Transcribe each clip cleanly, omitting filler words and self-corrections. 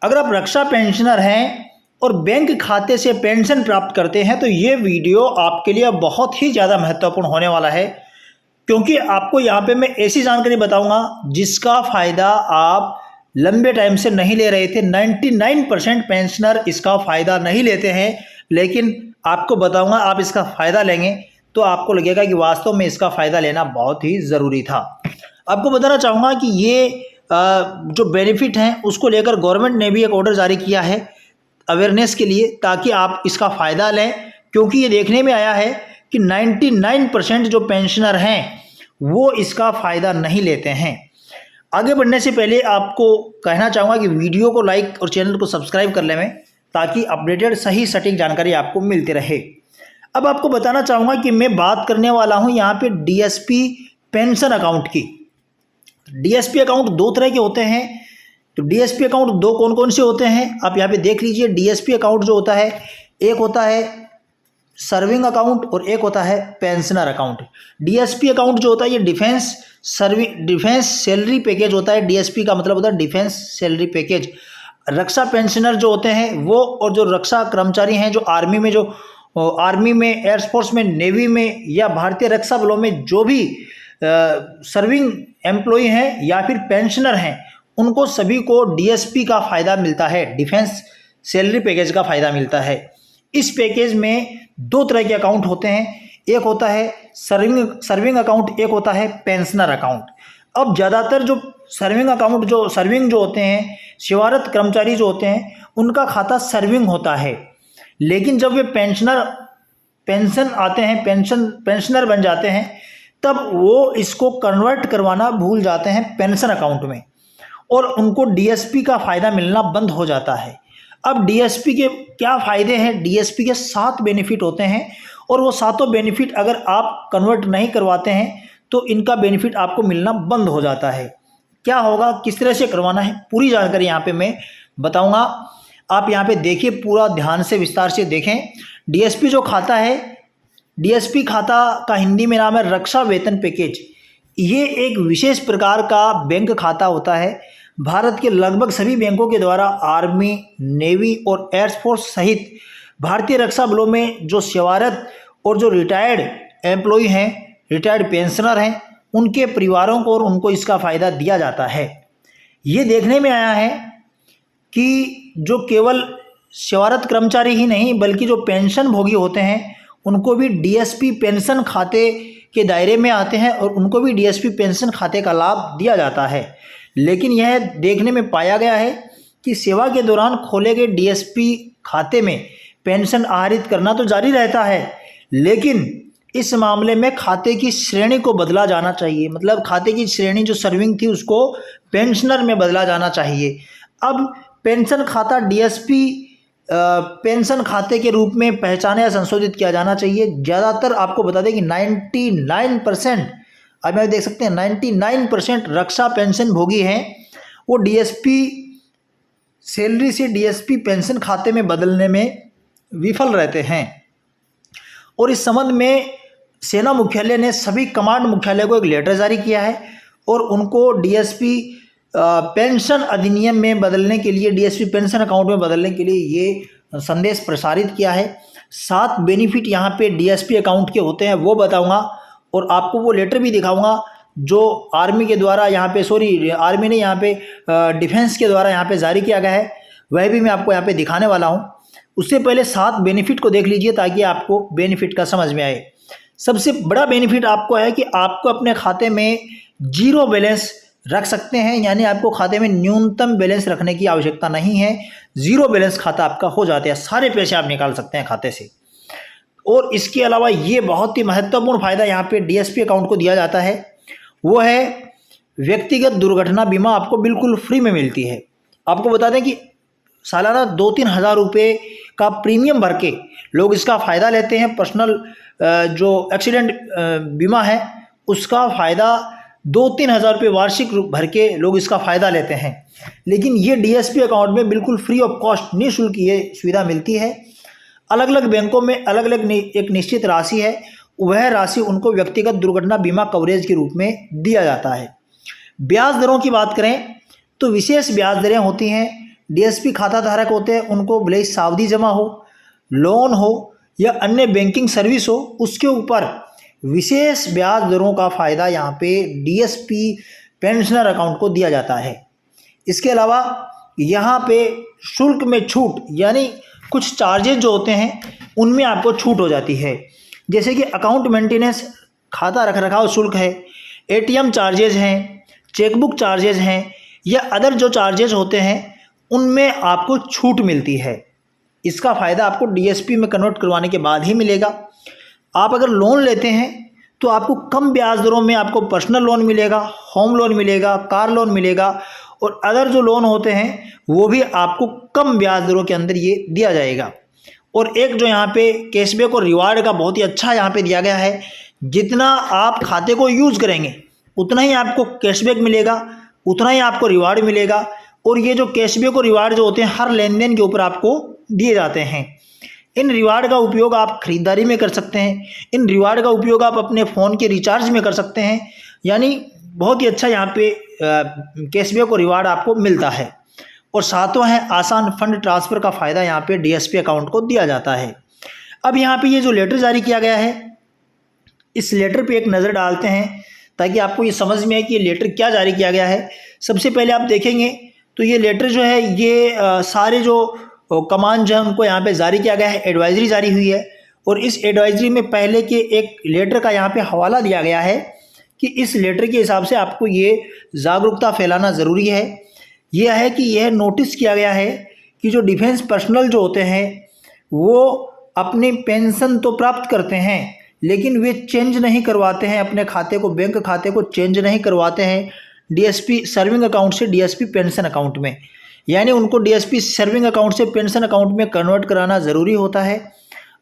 अगर आप रक्षा पेंशनर हैं और बैंक खाते से पेंशन प्राप्त करते हैं तो ये वीडियो आपके लिए बहुत ही ज़्यादा महत्वपूर्ण होने वाला है, क्योंकि आपको यहाँ पे मैं ऐसी जानकारी बताऊंगा जिसका फ़ायदा आप लंबे टाइम से नहीं ले रहे थे। 99% पेंशनर इसका फ़ायदा नहीं लेते हैं, लेकिन आपको बताऊंगा आप इसका फ़ायदा लेंगे तो आपको लगेगा कि वास्तव में इसका फ़ायदा लेना बहुत ही ज़रूरी था। आपको बताना चाहूँगा कि ये जो बेनिफिट हैं उसको लेकर गवर्नमेंट ने भी एक ऑर्डर जारी किया है अवेयरनेस के लिए, ताकि आप इसका फ़ायदा लें, क्योंकि ये देखने में आया है कि 99% जो पेंशनर हैं वो इसका फ़ायदा नहीं लेते हैं। आगे बढ़ने से पहले आपको कहना चाहूँगा कि वीडियो को लाइक और चैनल को सब्सक्राइब कर लें, ताकि अपडेटेड सही सटीक जानकारी आपको मिलती रहे। अब आपको बताना चाहूँगा कि मैं बात करने वाला हूँ यहाँ पे डीएसपी पेंशन अकाउंट की। डीएसपी अकाउंट दो तरह के होते हैं। तो डीएसपी अकाउंट दो कौन कौन से होते हैं आप यहाँ पे देख लीजिए। डीएसपी अकाउंट जो होता है, एक होता है सर्विंग अकाउंट और एक होता है पेंशनर अकाउंट। डीएसपी अकाउंट जो होता है ये डिफेंस सैलरी पैकेज होता है। डीएसपी का मतलब होता है डिफेंस सैलरी पैकेज। रक्षा पेंशनर जो होते हैं वो, और जो रक्षा कर्मचारी हैं जो आर्मी में, एयरफोर्स में, नेवी में या भारतीय रक्षा बलों में जो भी सर्विंग एम्प्लॉय हैं या फिर पेंशनर हैं, उनको सभी को डीएसपी का फ़ायदा मिलता है, डिफेंस सैलरी पैकेज का फ़ायदा मिलता है। इस पैकेज में दो तरह के अकाउंट होते हैं, एक होता है सर्विंग अकाउंट, एक होता है पेंशनर अकाउंट। अब ज़्यादातर जो सर्विंग जो होते हैं, सेवारत कर्मचारी जो होते हैं, उनका खाता सर्विंग होता है, लेकिन जब वे पेंशन आते हैं, पेंशनर बन जाते हैं, तब वो इसको कन्वर्ट करवाना भूल जाते हैं पेंशन अकाउंट में, और उनको डीएसपी का फ़ायदा मिलना बंद हो जाता है। अब डीएसपी के क्या फ़ायदे हैं? डीएसपी के 7 बेनिफिट होते हैं, और वो सातों बेनिफिट अगर आप कन्वर्ट नहीं करवाते हैं तो इनका बेनिफिट आपको मिलना बंद हो जाता है। क्या होगा, किस तरह से करवाना है, पूरी जानकारी यहाँ पे मैं बताऊँगा। आप यहाँ पे देखिए, पूरा ध्यान से विस्तार से देखें। डीएसपी जो खाता है, डीएसपी खाता का हिंदी में नाम है रक्षा वेतन पैकेज। ये एक विशेष प्रकार का बैंक खाता होता है। भारत के लगभग सभी बैंकों के द्वारा आर्मी, नेवी और एयरफोर्स सहित भारतीय रक्षा बलों में जो सेवारत और जो रिटायर्ड एम्प्लॉय हैं, रिटायर्ड पेंशनर हैं, उनके परिवारों को और उनको इसका फ़ायदा दिया जाता है। ये देखने में आया है कि जो केवल सेवारत कर्मचारी ही नहीं बल्कि जो पेंशन भोगी होते हैं उनको भी डीएसपी पेंशन खाते के दायरे में आते हैं और उनको भी डीएसपी पेंशन खाते का लाभ दिया जाता है। लेकिन यह देखने में पाया गया है कि सेवा के दौरान खोले गए डीएसपी खाते में पेंशन आहरित करना तो जारी रहता है, लेकिन इस मामले में खाते की श्रेणी को बदला जाना चाहिए। मतलब खाते की श्रेणी जो सर्विंग थी उसको पेंशनर में बदला जाना चाहिए। अब पेंशन खाता डीएसपी पेंशन खाते के रूप में पहचाने या संशोधित किया जाना चाहिए। ज़्यादातर आपको बता दें कि 99%, अब मैं देख सकते हैं 99% रक्षा पेंशन भोगी हैं वो डीएसपी सैलरी से डीएसपी पेंशन खाते में बदलने में विफल रहते हैं। और इस संबंध में सेना मुख्यालय ने सभी कमांड मुख्यालय को एक लेटर जारी किया है और उनको डीएसपी पेंशन अधिनियम में बदलने के लिए, डीएसपी पेंशन अकाउंट में बदलने के लिए ये संदेश प्रसारित किया है। 7 बेनिफिट यहाँ पे डीएसपी अकाउंट के होते हैं वो बताऊँगा, और आपको वो लेटर भी दिखाऊंगा जो आर्मी के द्वारा यहाँ पे, आर्मी ने यहाँ पे डिफेंस के द्वारा यहाँ पे जारी किया गया है, वह भी मैं आपको यहाँ पे दिखाने वाला हूँ। उससे पहले 7 बेनिफिट को देख लीजिए ताकि आपको बेनिफिट का समझ में आए। सबसे बड़ा बेनिफिट आपको है कि आपको अपने खाते में 0 बैलेंस रख सकते हैं, यानी आपको खाते में न्यूनतम बैलेंस रखने की आवश्यकता नहीं है। 0 बैलेंस खाता आपका हो जाता है, सारे पैसे आप निकाल सकते हैं खाते से। और इसके अलावा ये बहुत ही महत्वपूर्ण फ़ायदा यहाँ पे डीएसपी अकाउंट को दिया जाता है, वो है व्यक्तिगत दुर्घटना बीमा आपको बिल्कुल फ्री में मिलती है। आपको बता दें कि सालाना 2-3 हज़ार रुपये का प्रीमियम भर के लोग इसका फ़ायदा लेते हैं। पर्सनल जो एक्सीडेंट बीमा है उसका फ़ायदा 2-3 हज़ार रुपये वार्षिक भर के लोग इसका फ़ायदा लेते हैं। लेकिन ये डीएसपी अकाउंट में बिल्कुल फ्री ऑफ कॉस्ट, निःशुल्क ये सुविधा मिलती है। अलग अलग बैंकों में अलग अलग एक निश्चित राशि है, वह राशि उनको व्यक्तिगत दुर्घटना बीमा कवरेज के रूप में दिया जाता है। ब्याज दरों की बात करें तो विशेष ब्याज दरें होती हैं डीएसपी खाता धारक होते हैं उनको भले ही सावधि जमा हो, लोन हो या अन्य बैंकिंग सर्विस हो, उसके ऊपर विशेष ब्याज दरों का फ़ायदा यहाँ पे डीएसपी पेंशनर अकाउंट को दिया जाता है। इसके अलावा यहाँ पे शुल्क में छूट, यानी कुछ चार्जेज जो होते हैं उनमें आपको छूट हो जाती है, जैसे कि अकाउंट मेंटेनेंस, खाता रखरखाव शुल्क है, एटीएम चार्जेज हैं, चेकबुक चार्जेज हैं या अदर जो चार्जेज होते हैं उनमें आपको छूट मिलती है। इसका फ़ायदा आपको डीएसपी में कन्वर्ट करवाने के बाद ही मिलेगा। आप अगर लोन लेते हैं तो आपको कम ब्याज दरों में आपको पर्सनल लोन मिलेगा, होम लोन मिलेगा, कार लोन मिलेगा और अदर जो लोन होते हैं वो भी आपको कम ब्याज दरों के अंदर ये दिया जाएगा। और एक जो यहाँ पे कैशबैक और रिवार्ड का बहुत ही अच्छा यहाँ पे दिया गया है, जितना आप खाते को यूज़ करेंगे उतना ही आपको कैशबैक मिलेगा, उतना ही आपको रिवार्ड मिलेगा। और ये जो कैशबैक और रिवार्ड जो होते हैं हर लेन देन के ऊपर आपको दिए जाते हैं। इन रिवार्ड का उपयोग आप खरीदारी में कर सकते हैं, इन रिवार्ड का उपयोग आप अपने फ़ोन के रिचार्ज में कर सकते हैं, यानी बहुत ही अच्छा यहाँ पे कैशबैक और रिवार्ड आपको मिलता है। और सातवां है आसान फंड ट्रांसफ़र का फ़ायदा यहाँ पे डीएसपी अकाउंट को दिया जाता है। अब यहाँ पे ये जो लेटर जारी किया गया है, इस लेटर पे एक नज़र डालते हैं ताकि आपको ये समझ में आए कि ये लेटर क्या जारी किया गया है। सबसे पहले आप देखेंगे तो ये लेटर जो है ये सारे जो कमान जो है उनको यहाँ पे जारी किया गया है, एडवाइजरी जारी हुई है। और इस एडवाइजरी में पहले के एक लेटर का यहाँ पे हवाला दिया गया है कि इस लेटर के हिसाब से आपको ये जागरूकता फैलाना ज़रूरी है। यह है कि यह नोटिस किया गया है कि जो डिफेंस पर्सनल जो होते हैं वो अपनी पेंशन तो प्राप्त करते हैं लेकिन वे चेंज नहीं करवाते हैं अपने खाते को, बैंक खाते को चेंज नहीं करवाते हैं डीएसपी सर्विंग अकाउंट से डीएसपी पेंशन अकाउंट में, यानी उनको डीएसपी सर्विंग अकाउंट से पेंशन अकाउंट में कन्वर्ट कराना ज़रूरी होता है।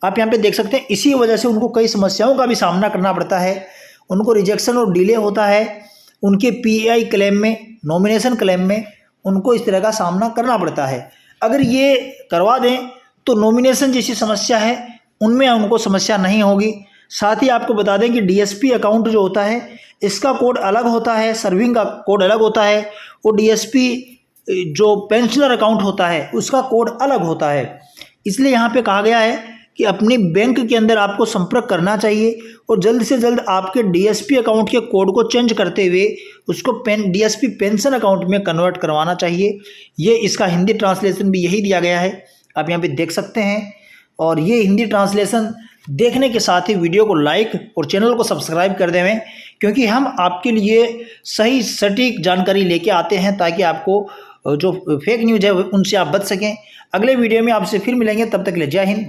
आप यहाँ पे देख सकते हैं इसी वजह से उनको कई समस्याओं का भी सामना करना पड़ता है, उनको रिजेक्शन और डिले होता है, उनके पीआई क्लेम में, नॉमिनेशन क्लेम में उनको इस तरह का सामना करना पड़ता है। अगर ये करवा दें तो नॉमिनेशन जैसी समस्या है उनमें उनको समस्या नहीं होगी। साथ ही आपको बता दें कि डीएसपी अकाउंट जो होता है इसका कोड अलग होता है, सर्विंग का कोड अलग होता है और डीएसपी जो पेंशनर अकाउंट होता है उसका कोड अलग होता है। इसलिए यहाँ पे कहा गया है कि अपनी बैंक के अंदर आपको संपर्क करना चाहिए और जल्द से जल्द आपके डीएसपी अकाउंट के कोड को चेंज करते हुए उसको डीएसपी पेंशन अकाउंट में कन्वर्ट करवाना चाहिए। ये इसका हिंदी ट्रांसलेशन भी यही दिया गया है, आप यहाँ पे देख सकते हैं। और ये हिंदी ट्रांसलेशन देखने के साथ ही वीडियो को लाइक और चैनल को सब्सक्राइब कर देवें, क्योंकि हम आपके लिए सही सटीक जानकारी लेके आते हैं ताकि आपको जो फेक न्यूज़ है उनसे आप बच सकें। अगले वीडियो में आपसे फिर मिलेंगे, तब तक के लिए जय हिंद।